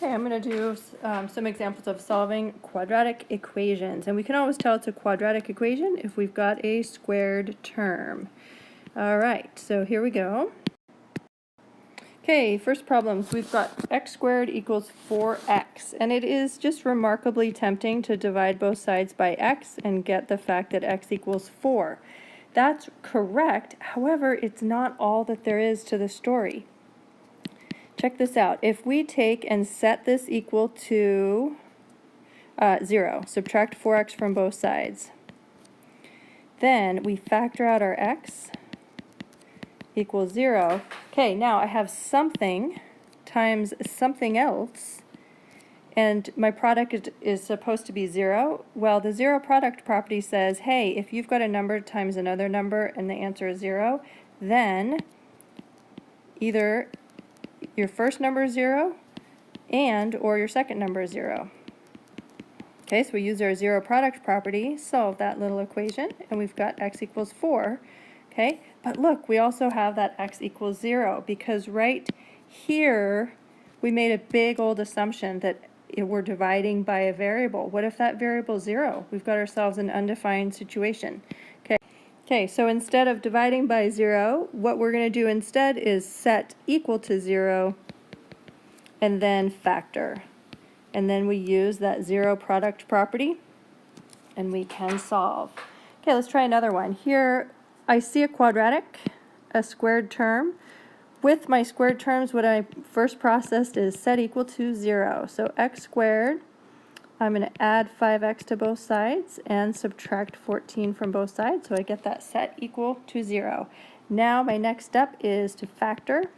Okay, I'm going to do some examples of solving quadratic equations. And we can always tell it's a quadratic equation if we've got a squared term. All right, so here we go. Okay, first problems. We've got x squared equals 4x. And it is just remarkably tempting to divide both sides by x and get the fact that x equals 4. That's correct. However, it's not all that there is to the story. Check this out. If we take and set this equal to 0, subtract 4x from both sides, then we factor out our x equals 0. Okay, now I have something times something else, and my product is supposed to be 0. Well, the zero product property says, hey, if you've got a number times another number and the answer is 0, then either your first number is 0 or your second number is 0. Okay, so we use our zero product property, solve that little equation, and we've got x equals 4. Okay, but look, we also have that x equals 0 because right here we made a big old assumption that we're dividing by a variable. What if that variable is 0? We've got ourselves an undefined situation. Okay, so instead of dividing by 0, what we're going to do instead is set equal to 0 and then factor. And then we use that zero product property and we can solve. Okay, let's try another one. Here I see a quadratic, a squared term. With my squared terms, what I first processed is set equal to 0. So x squared, I'm going to add 5x to both sides and subtract 14 from both sides, so I get that set equal to 0. Now my next step is to factor.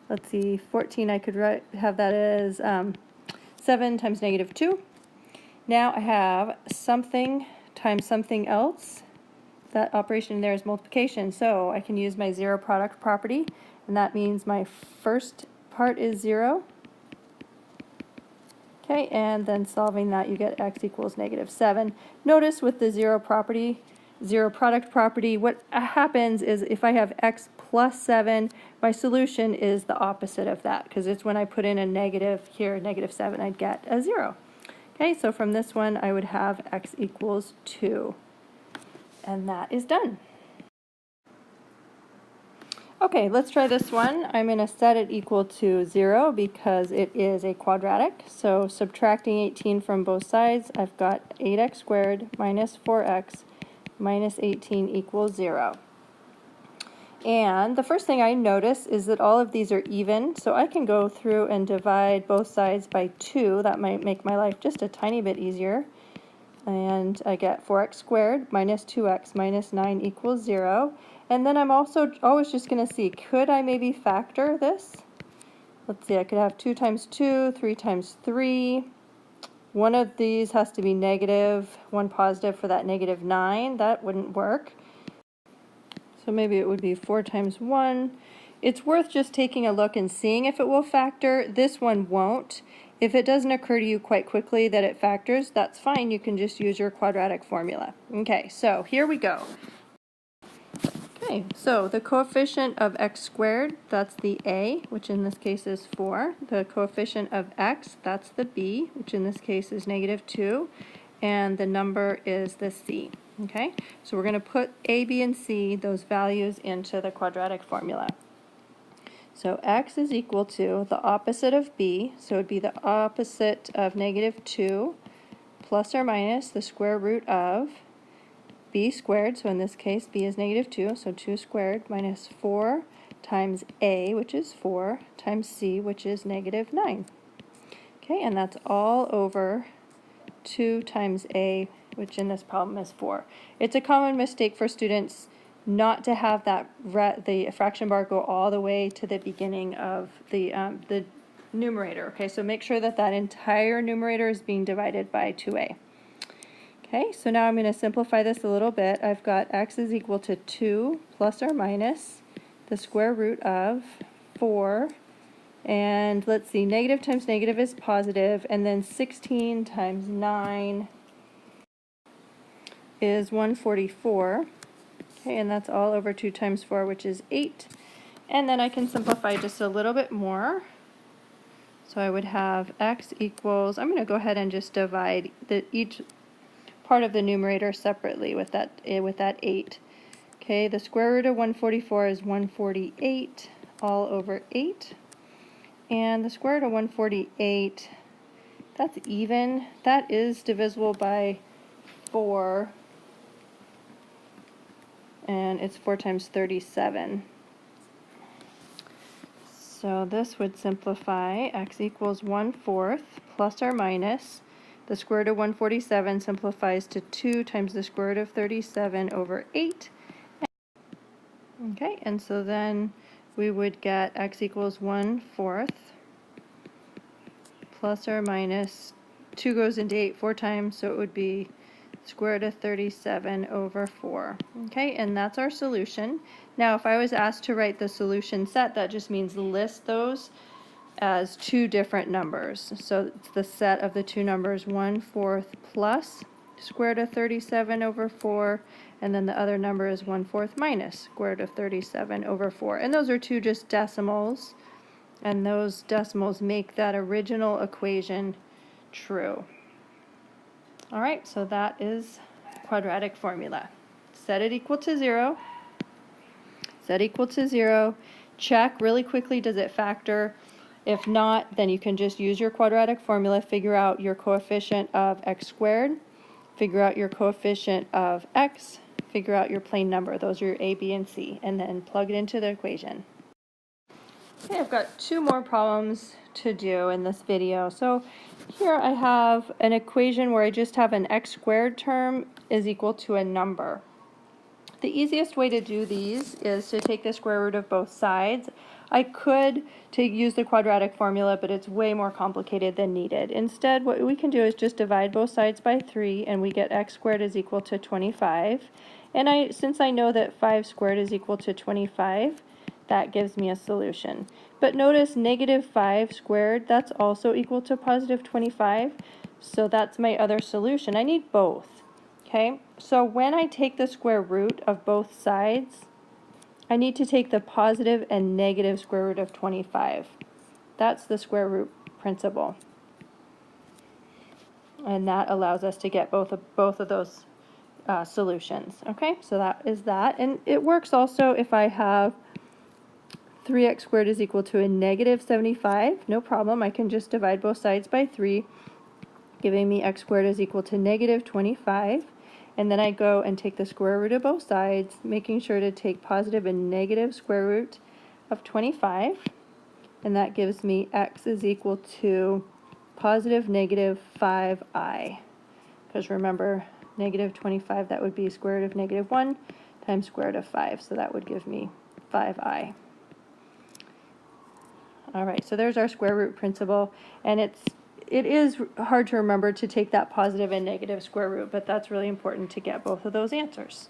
Let's see, 14 I could have that as 7 times negative 2. Now I have something times something else. That operation there is multiplication, so I can use my zero product property, and that means my first part is 0. Okay, and then solving that, you get x equals negative 7. Notice with the zero product property, what happens is if I have x plus 7, my solution is the opposite of that, because it's when I put in a negative here, negative 7, I'd get a 0. Okay, so from this one, I would have x equals 2. And that is done. Okay, let's try this one. I'm going to set it equal to 0 because it is a quadratic. So subtracting 18 from both sides, I've got 8x squared minus 4x minus 18 equals 0. And the first thing I notice is that all of these are even, so I can go through and divide both sides by 2. That might make my life just a tiny bit easier. And I get 4x squared minus 2x minus 9 equals 0. And then I'm also always just going to see, could I maybe factor this? Let's see, I could have 2 times 2, 3 times 3. One of these has to be negative, one positive for that negative 9. That wouldn't work. So maybe it would be 4 times 1. It's worth just taking a look and seeing if it will factor. This one won't. If it doesn't occur to you quite quickly that it factors, that's fine. You can just use your quadratic formula. Okay, so here we go. Okay, so the coefficient of x squared, that's the a, which in this case is 4. The coefficient of x, that's the b, which in this case is negative 2. And the number is the c. Okay, so we're going to put a, b, and c, those values, into the quadratic formula. So x is equal to the opposite of b, so it would be the opposite of negative 2 plus or minus the square root of b squared, so in this case b is negative 2, so 2 squared minus 4 times a, which is 4, times c, which is negative 9. Okay, and that's all over 2 times a, which in this problem is 4. It's a common mistake for students not to have that the fraction bar go all the way to the beginning of the numerator. Okay, so make sure that that entire numerator is being divided by 2a. Okay, so now I'm going to simplify this a little bit. I've got x is equal to 2 plus or minus the square root of 4. And let's see, negative times negative is positive, and then 16 times 9 is 144. Okay, and that's all over 2 times 4, which is 8. And then I can simplify just a little bit more. So I would have x equals, I'm going to go ahead and just divide each part of the numerator separately with that 8. Okay, the square root of 144 is 148 all over 8. And the square root of 148, that's even. That is divisible by 4. And it's 4 times 37. So this would simplify x equals 1/4 plus or minus. The square root of 147 simplifies to 2 times the square root of 37 over 8. Okay, and so then we would get x equals 1/4 plus or minus 2 goes into 8 4 times, so it would be square root of 37 over 4. Okay, and that's our solution. Now, if I was asked to write the solution set, that just means list those as two different numbers. So it's the set of the two numbers 1/4 plus square root of 37 over 4, and then the other number is 1/4 minus square root of 37 over 4. And those are two just decimals, and those decimals make that original equation true. All right, so that is quadratic formula. Set it equal to 0. Set equal to 0. Check really quickly, does it factor? If not, then you can just use your quadratic formula, figure out your coefficient of x squared, figure out your coefficient of x, figure out your plane number. Those are your a, b, and c, and then plug it into the equation. Okay, I've got 2 more problems to do in this video. So here I have an equation where I just have an x squared term is equal to a number. The easiest way to do these is to take the square root of both sides. I could use the quadratic formula, but it's way more complicated than needed. Instead, what we can do is just divide both sides by 3, and we get x squared is equal to 25. And since I know that 5 squared is equal to 25, that gives me a solution. But notice negative 5 squared, that's also equal to positive 25. So that's my other solution. I need both. Okay, so when I take the square root of both sides, I need to take the positive and negative square root of 25. That's the square root principle. And that allows us to get both of those solutions. Okay, so that is that. And it works also if I have 3x squared is equal to a negative 75. No problem, I can just divide both sides by 3, giving me x squared is equal to negative 25. And then I go and take the square root of both sides, making sure to take positive and negative square root of 25. And that gives me x is equal to positive negative 5i. Because remember, negative 25, that would be square root of negative 1 times square root of 5. So that would give me 5i. All right, so there's our square root principle. And it is hard to remember to take that positive and negative square root, but that's really important to get both of those answers.